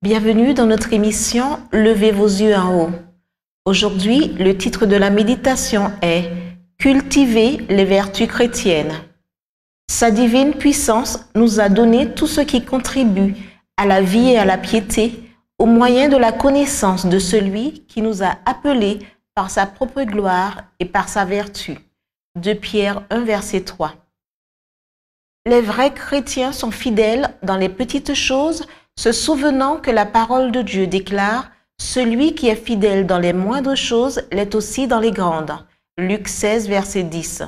Bienvenue dans notre émission « Levez vos yeux en haut ». Aujourd'hui, le titre de la méditation est « Cultiver les vertus chrétiennes ». Sa divine puissance nous a donné tout ce qui contribue à la vie et à la piété au moyen de la connaissance de celui qui nous a appelés par sa propre gloire et par sa vertu. 2 Pierre 1, verset 3. Les vrais chrétiens sont fidèles dans les petites choses, se souvenant que la parole de Dieu déclare « Celui qui est fidèle dans les moindres choses l'est aussi dans les grandes ». Luc 16, verset 10.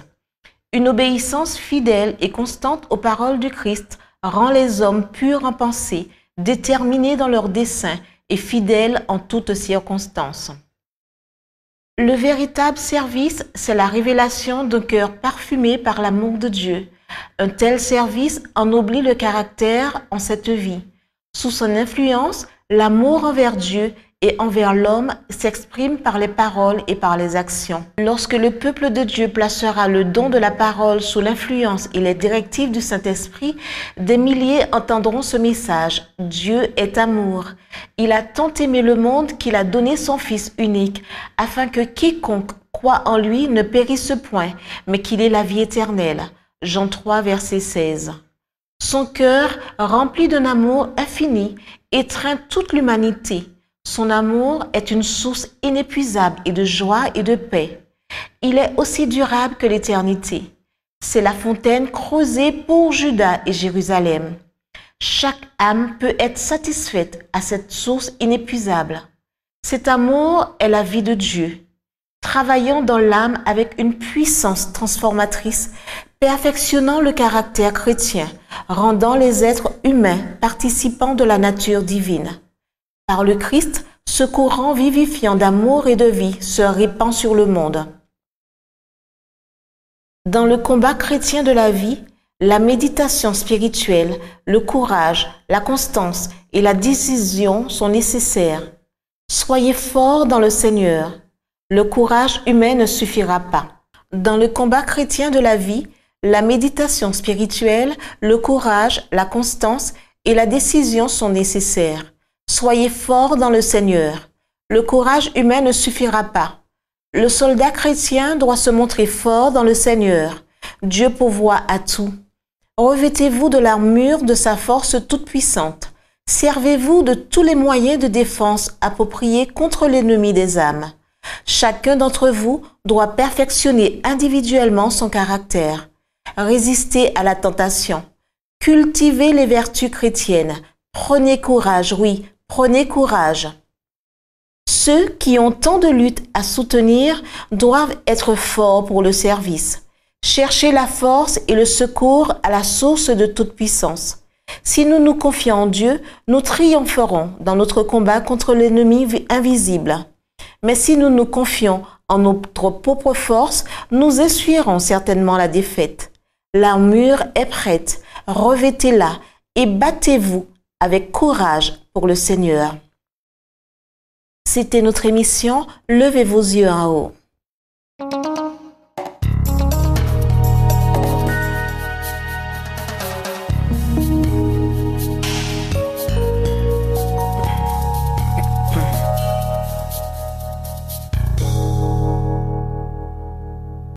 Une obéissance fidèle et constante aux paroles du Christ rend les hommes purs en pensée, déterminés dans leurs desseins et fidèles en toutes circonstances. Le véritable service, c'est la révélation d'un cœur parfumé par l'amour de Dieu. Un tel service ennoblit le caractère en cette vie. Sous son influence, l'amour envers Dieu et envers l'homme s'exprime par les paroles et par les actions. Lorsque le peuple de Dieu placera le don de la parole sous l'influence et les directives du Saint-Esprit, des milliers entendront ce message. Dieu est amour. Il a tant aimé le monde qu'il a donné son Fils unique, afin que quiconque croit en lui ne périsse point, mais qu'il ait la vie éternelle. Jean 3, verset 16. Son cœur, rempli d'un amour infini, étreint toute l'humanité. Son amour est une source inépuisable et de joie et de paix. Il est aussi durable que l'éternité. C'est la fontaine creusée pour Juda et Jérusalem. Chaque âme peut être satisfaite à cette source inépuisable. Cet amour est la vie de Dieu, travaillant dans l'âme avec une puissance transformatrice, perfectionnant le caractère chrétien, rendant les êtres humains participants de la nature divine. Par le Christ, ce courant vivifiant d'amour et de vie se répand sur le monde. Dans le combat chrétien de la vie, la méditation spirituelle, le courage, la constance et la décision sont nécessaires. Soyez forts dans le Seigneur. Le courage humain ne suffira pas. Dans le combat chrétien de la vie, la méditation spirituelle, le courage, la constance et la décision sont nécessaires. Soyez forts dans le Seigneur. Le courage humain ne suffira pas. Le soldat chrétien doit se montrer fort dans le Seigneur. Dieu pourvoit à tout. Revêtez-vous de l'armure de sa force toute puissante. Servez-vous de tous les moyens de défense appropriés contre l'ennemi des âmes. Chacun d'entre vous doit perfectionner individuellement son caractère. Résistez à la tentation. Cultivez les vertus chrétiennes. Prenez courage, oui, prenez courage. Ceux qui ont tant de luttes à soutenir doivent être forts pour le service. Cherchez la force et le secours à la source de toute puissance. Si nous nous confions en Dieu, nous triompherons dans notre combat contre l'ennemi invisible. Mais si nous nous confions en notre propre force, nous essuierons certainement la défaite. L'armure est prête, revêtez-la et battez-vous avec courage pour le Seigneur. C'était notre émission « Levez vos yeux en haut ».